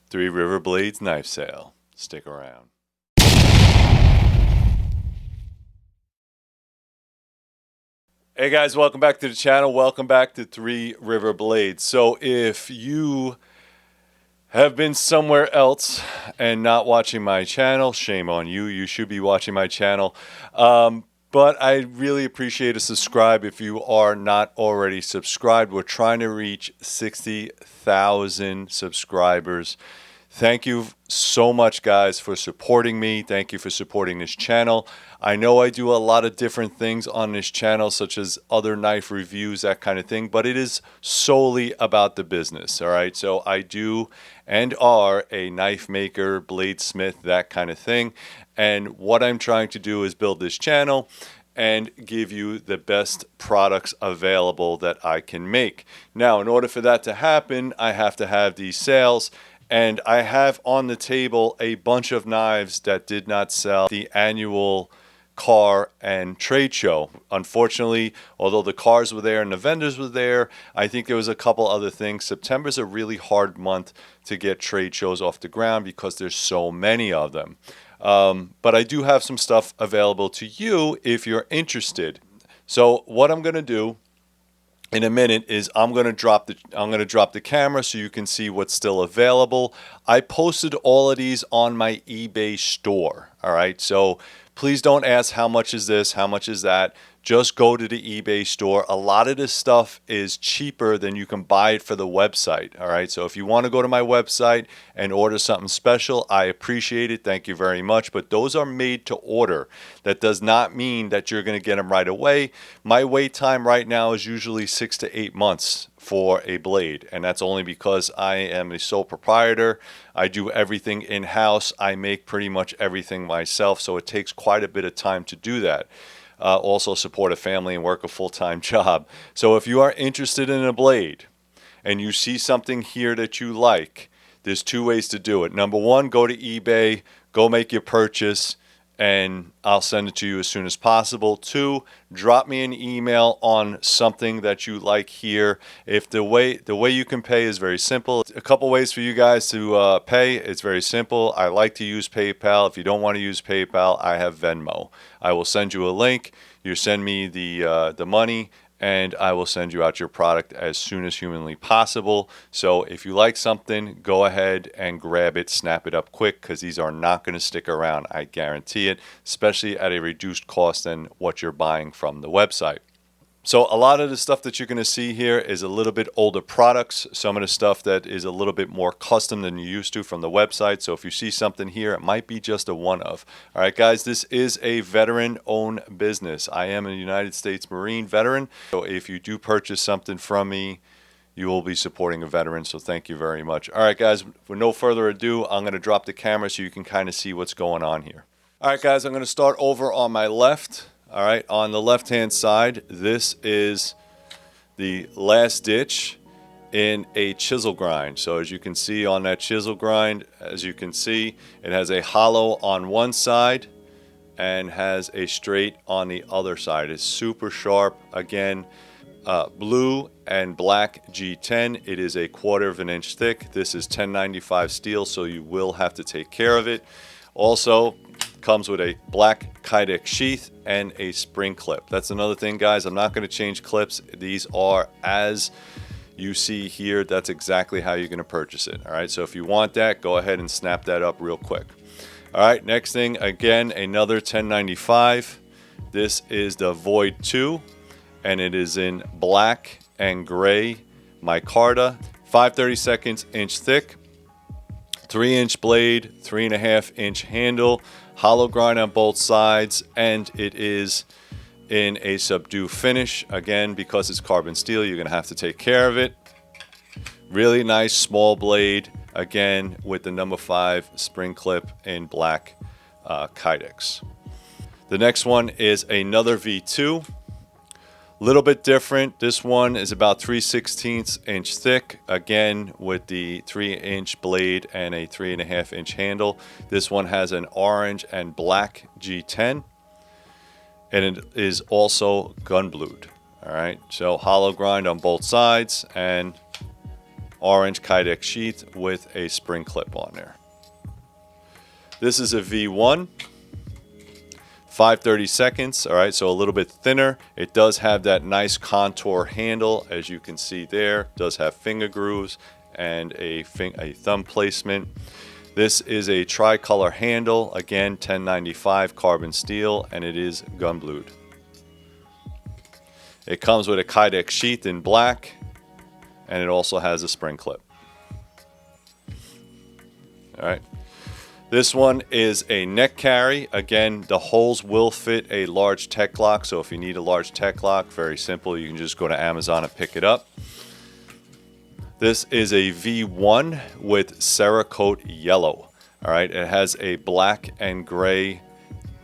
Three River Blades knife sale. Stick around. Hey guys, welcome back to the channel. Welcome back to Three River Blades. So if you have been somewhere else and not watching my channel, shame on you. You should be watching my channel. But I really appreciate a subscribe if you are not already subscribed. We're trying to reach 60,000 subscribers. Thank you so much, guys, for supporting me. Thank you for supporting this channel. I know I do a lot of different things on this channel, such as other knife reviews, that kind of thing, but it is solely about the business, all right? So I do and are a knife maker, bladesmith, that kind of thing. And what I'm trying to do is build this channel and give you the best products available that I can make. Now, in order for that to happen, I have to have these sales. And I have on the table a bunch of knives that did not sell the annual car and trade show. Unfortunately, although the cars were there and the vendors were there, I think there was a couple other things. September's a really hard month to get trade shows off the ground because there's so many of them. But I do have some stuff available to you if you're interested. So what I'm going to do in a minute is I'm going to drop the camera so you can see what's still available. I posted all of these on my eBay store. All right, so please don't ask how much is this, how much is that. Just go to the eBay store. A lot of this stuff is cheaper than you can buy it for the website. All right, so if you want to go to my website and order something special, I appreciate it. Thank you very much. But those are made to order. That does not mean that you're going to get them right away. My wait time right now is usually 6 to 8 months for a blade, and that's only because I am a sole proprietor. I do everything in-house. I make pretty much everything myself, so it takes quite a bit of time to do that. Also support a family and work a full-time job. So if you are interested in a blade and you see something here that you like, there's two ways to do it. Number one, go to eBay, go make your purchase, and I'll send it to you as soon as possible. Two, drop me an email on something that you like here. If the way you can pay is very simple. A couple ways for you guys to pay. It's very simple. I like to use PayPal. If you don't want to use PayPal, I have Venmo. I will send you a link. You send me the money, and I will send you out your product as soon as humanly possible. So if you like something, go ahead and grab it, snap it up quick, because these are not going to stick around. I guarantee it, especially at a reduced cost than what you're buying from the website. So a lot of the stuff that you're going to see here is a little bit older products. Some of the stuff that is a little bit more custom than you're used to from the website. So if you see something here, it might be just a one of. All right, guys, this is a veteran-owned business. I am a United States Marine veteran. So if you do purchase something from me, you will be supporting a veteran. So thank you very much. All right, guys, with no further ado, I'm going to drop the camera so you can kind of see what's going on here. All right, guys, I'm going to start over on my left. All right, on the left-hand side, this is the last ditch in a chisel grind. So as you can see on that chisel grind, as you can see, it has a hollow on one side and has a straight on the other side. It's super sharp. Again, blue and black G10. It is a 1/4 of an inch thick. This is 1095 steel, so you will have to take care of it. Also, comes with a black Kydex sheath and a spring clip. That's another thing, guys. I'm not going to change clips. These are as you see here. That's exactly how you're going to purchase it. All right, so if you want that, go ahead and snap that up real quick. All right, next thing, again, another 1095. This is the Void 2, and it is in black and gray micarta, 5/32 inch thick, 3-inch blade, 3.5-inch handle, hollow grind on both sides, and it is in a subdue finish. Again, because it's carbon steel, you're going to have to take care of it. Really nice small blade, again with the number 5 spring clip in black Kydex. The next one is another V2. Little bit different. This one is about 3/16 inch thick, again with the 3-inch blade and a 3.5-inch handle. This one has an orange and black G10, and it is also gun blued. All right, so hollow grind on both sides and orange Kydex sheath with a spring clip on there. This is a V1, 5/32. All right, so a little bit thinner. It does have that nice contour handle, as you can see there. It does have finger grooves and a thumb placement. This is a tricolor handle, again 1095 carbon steel, and it is gun blued. It comes with a Kydex sheath in black, and it also has a spring clip. All right. This one is a neck carry. Again, the holes will fit a large tech lock, so if you need a large tech lock, very simple. You can just go to Amazon and pick it up. This is a V1 with Cerakote yellow. All right, it has a black and gray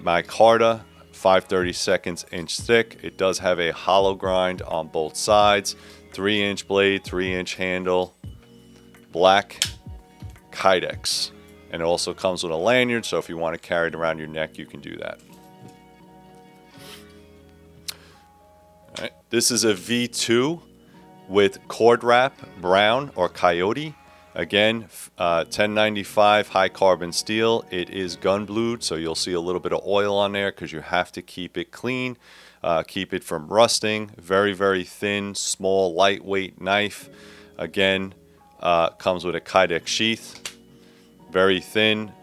micarta, 5/32 inch thick. It does have a hollow grind on both sides, 3-inch blade, 3-inch handle, black Kydex. And it also comes with a lanyard, so if you want to carry it around your neck, you can do that. All right. This is a V2 with cord wrap, brown or coyote. Again, 1095 high carbon steel. It is gun blued, so you'll see a little bit of oil on there because you have to keep it clean, keep it from rusting. Very, very thin, small, lightweight knife. Again, comes with a Kydex sheath. Very thin,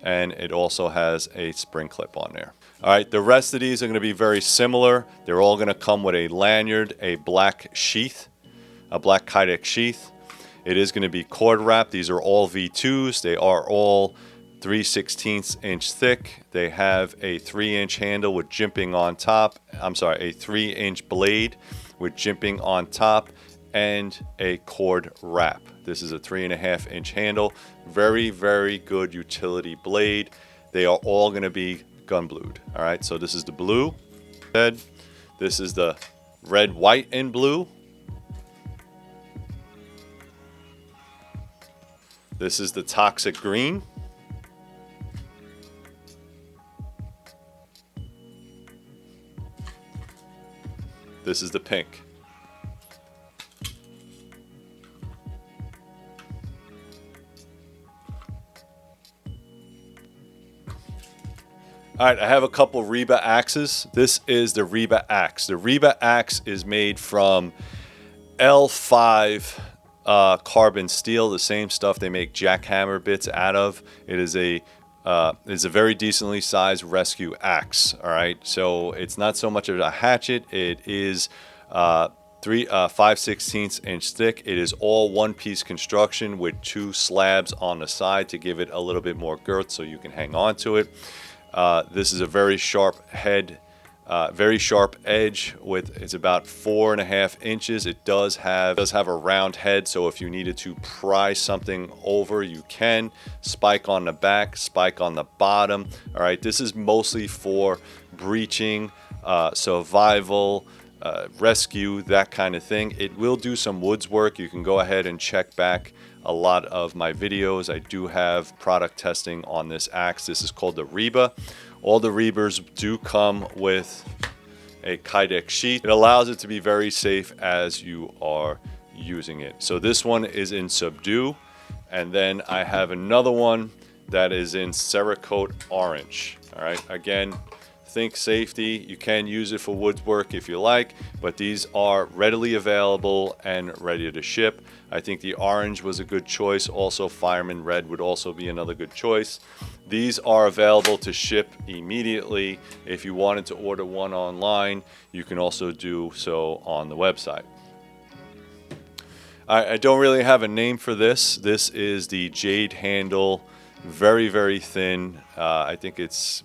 and it also has a spring clip on there. All right, the rest of these are going to be very similar. They're all going to come with a lanyard, a black sheath, a black Kydex sheath. It is going to be cord wrapped. These are all V2s. They are all 3/16 inch thick. They have a 3-inch handle with jimping on top. I'm sorry, a 3-inch blade with jimping on top and a cord wrap. This is a 3.5-inch handle. Very, very good utility blade. They are all going to be gun blued. All right, so this is the blue. This is the red, white, and blue. This is the toxic green. This is the pink. All right, I have a couple Reba axes. This is the Reba axe. The Reba axe is made from L5 carbon steel, the same stuff they make jackhammer bits out of. It is a very decently sized rescue axe. All right, so it's not so much of a hatchet. It is 5/16 inch thick. It is all one-piece construction with 2 slabs on the side to give it a little bit more girth so you can hang on to it. This is a very sharp head, very sharp edge. It's about 4.5 inches. It does have a round head, so if you needed to pry something over, you can. Spike on the back, spike on the bottom. All right, this is mostly for breaching, survival, rescue, that kind of thing. It will do some woods work. You can go ahead and check back a lot of my videos. I do have product testing on this axe. This is called the Reba. All the Rebas do come with a Kydex sheath. It allows it to be very safe as you are using it. So this one is in Subdue, and then I have another one that is in Cerakote orange. All right, again, think safety. You can use it for woodwork if you like, but these are readily available and ready to ship. I think the orange was a good choice. Also, Fireman Red would also be another good choice. These are available to ship immediately. If you wanted to order one online, you can also do so on the website. I don't really have a name for this. This is the Jade handle, very, very thin. I think it's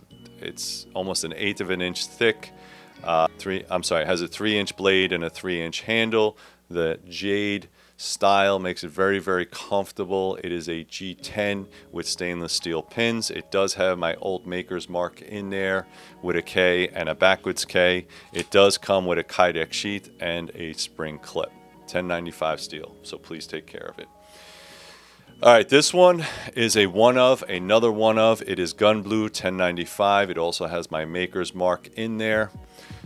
almost 1/8 of an inch thick. It has a 3-inch blade and a 3-inch handle. The Jade style makes it very, very comfortable. It is a G10 with stainless steel pins. It does have my old maker's mark in there with a K and a backwards K. It does come with a Kydex sheath and a spring clip. 1095 steel, so please take care of it. All right, this one is another one of. It is gun blue, 1095. It also has my maker's mark in there.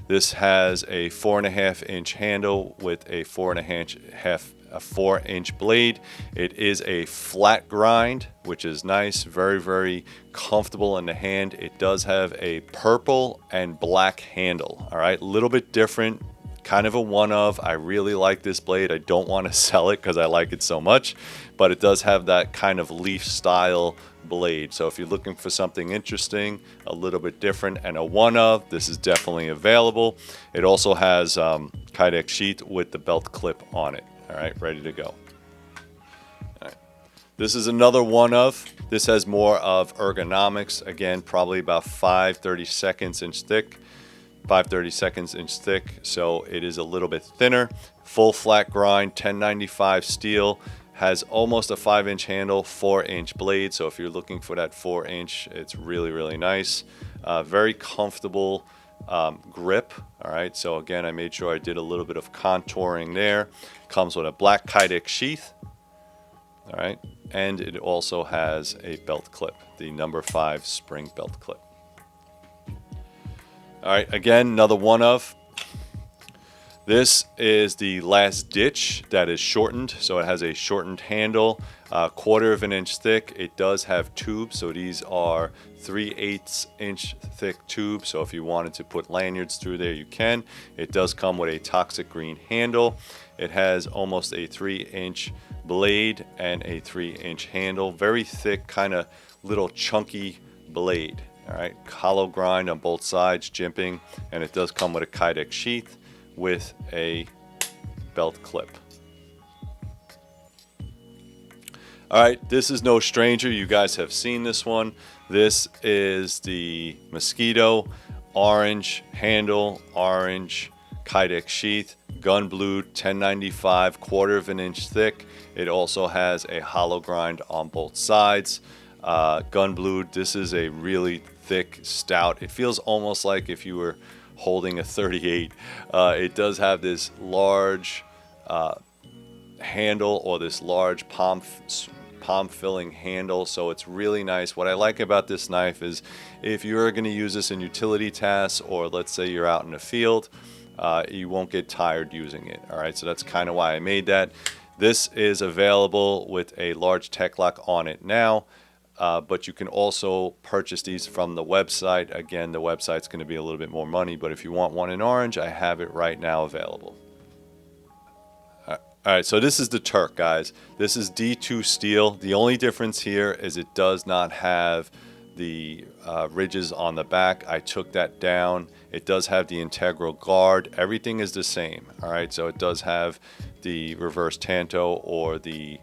This has a 4.5-inch handle with a 4.5 a 4-inch blade. It is a flat grind, which is nice, very, very comfortable in the hand. It does have a purple and black handle. All right, a little bit different, kind of a one of. I really like this blade. I don't want to sell it because I like it so much, but it does have that kind of leaf style blade. So if you're looking for something interesting, a little bit different, and a one of, this is definitely available. It also has Kydex sheath with the belt clip on it. All right, ready to go. All right. This is another one of. This has more of ergonomics. Again, probably about 5/32 inch thick. 5/32 inch thick, so it is a little bit thinner. Full flat grind, 1095 steel, has almost a 5-inch handle, 4-inch blade. So if you're looking for that 4-inch, it's really, really nice. Very comfortable grip. All right, so again, I made sure I did a little bit of contouring there. Comes with a black Kydex sheath. All right, and it also has a belt clip, the number 5 spring belt clip. All right, again, another one of. This is the last ditch that is shortened, so it has a shortened handle, 1/4 inch thick. It does have tubes, so these are 3/8 inch thick tubes. So if you wanted to put lanyards through there, you can. It does come with a toxic green handle. It has almost a 3-inch blade and a 3-inch handle. Very thick, kind of little chunky blade. All right, hollow grind on both sides, jimping, and it does come with a Kydex sheath with a belt clip. All right, this is no stranger. You guys have seen this one. This is the Mosquito, orange handle, orange Kydex sheath, gun blued, 1095, 1/4 inch thick. It also has a hollow grind on both sides. Gun blued. This is a really thick, stout. It feels almost like if you were holding a 38. It does have this large handle, or this large palm filling handle, so it's really nice. What I like about this knife is if you're going to use this in utility tasks, or let's say you're out in the field, you won't get tired using it. All right, so that's kind of why I made that. This is available with a large tech lock on it now. But you can also purchase these from the website. Again, the website's going to be a little bit more money, but if you want one in orange, I have it right now available. All right, so this is the Turk, guys. This is D2 steel. The only difference here is it does not have the ridges on the back. I took that down. It does have the integral guard. Everything is the same. All right, so it does have the reverse tanto, or the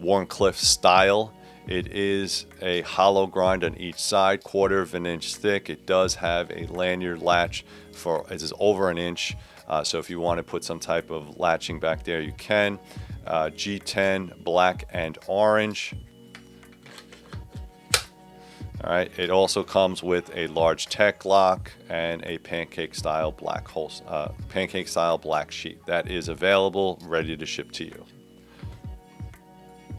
Wharncliffe style. It is a hollow grind on each side, 1/4 inch thick. It does have a lanyard latch for, it is over 1 inch. So if you want to put some type of latching back there, you can. G10, black and orange. All right, it also comes with a large tech lock and a pancake style black sheet. That is available, ready to ship to you.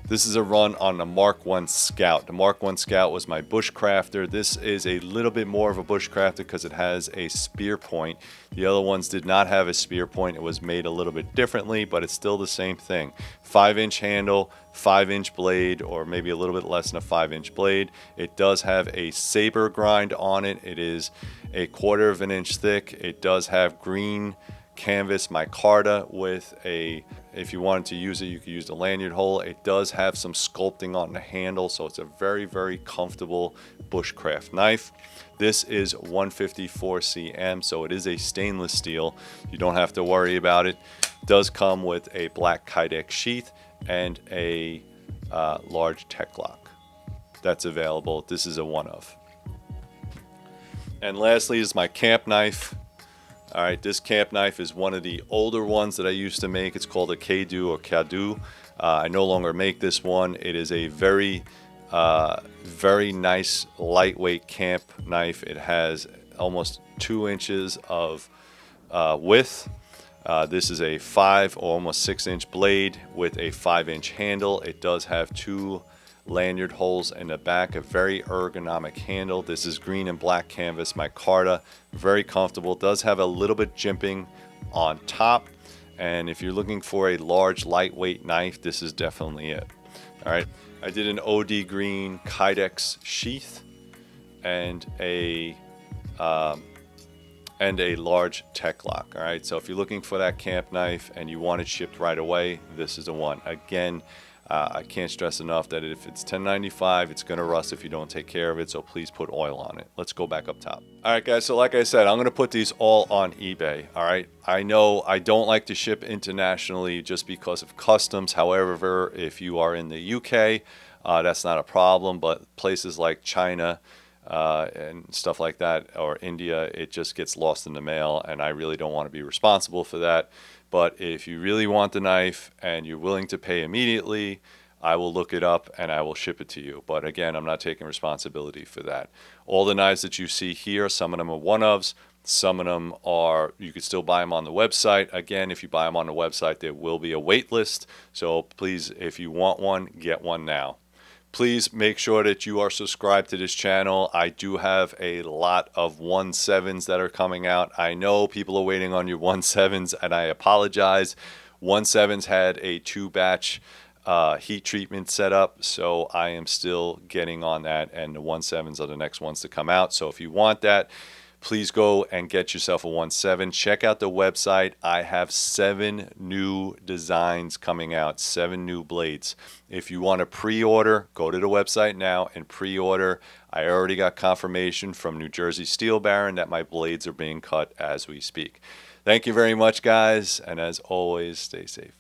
This is a run on the Mark I Scout. The Mark I Scout was my bushcrafter. This is a little bit more of a bushcrafter because it has a spear point. The other ones did not have a spear point. It was made a little bit differently, but it's still the same thing. 5-inch handle, 5-inch blade, or maybe a little bit less than a 5-inch blade. It does have a saber grind on it. It is a 1/4 inch thick. It does have green canvas micarta with a, if you wanted to use it, you could use the lanyard hole. It does have some sculpting on the handle, so it's a very, very comfortable bushcraft knife. This is 154 cm, so it is a stainless steel. You don't have to worry about it. It does come with a black Kydex sheath and a large tech lock. That's available. This is a one of. And lastly is my camp knife. All right, this camp knife is one of the older ones that I used to make. It's called a Kadu or Kadu. I no longer make this one. It is a very, very nice lightweight camp knife. It has almost 2 inches of width. This is a 5 or almost 6-inch blade with a 5-inch handle. It does have 2 lanyard holes in the back, a very ergonomic handle. This is green and black canvas micarta, very comfortable. Does have a little bit jimping on top, And if you're looking for a large, lightweight knife, this is definitely it. All right. I did an OD green Kydex sheath and a large tech lock. All right. So if you're looking for that camp knife and you want it shipped right away, this is the one. Again, I can't stress enough that if it's $10.95, it's going to rust if you don't take care of it. So please put oil on it. Let's go back up top. All right, guys. So like I said, I'm going to put these all on eBay. All right. I know I don't like to ship internationally just because of customs. However, if you are in the UK, that's not a problem. But places like China, and stuff like that, or India, it just gets lost in the mail, and I really don't want to be responsible for that. But if you really want the knife and you're willing to pay immediately, I will look it up and I will ship it to you. But again, I'm not taking responsibility for that. All the knives that you see here, some of them are one-ofs, some of them are, you can still buy them on the website. Again, if you buy them on the website, there will be a wait list. So please, if you want one, get one now. Please make sure that you are subscribed to this channel. I do have a lot of 1.7s that are coming out. I know people are waiting on your 1.7s, and I apologize. 1.7s had a 2-batch heat treatment set up, so I am still getting on that, and the 1.7s are the next ones to come out. So if you want that, please go and get yourself a 1.7. Check out the website. I have 7 new designs coming out, 7 new blades. If you want to pre-order, go to the website now and pre-order. I already got confirmation from New Jersey Steel Baron that my blades are being cut as we speak. Thank you very much, guys, and as always, stay safe.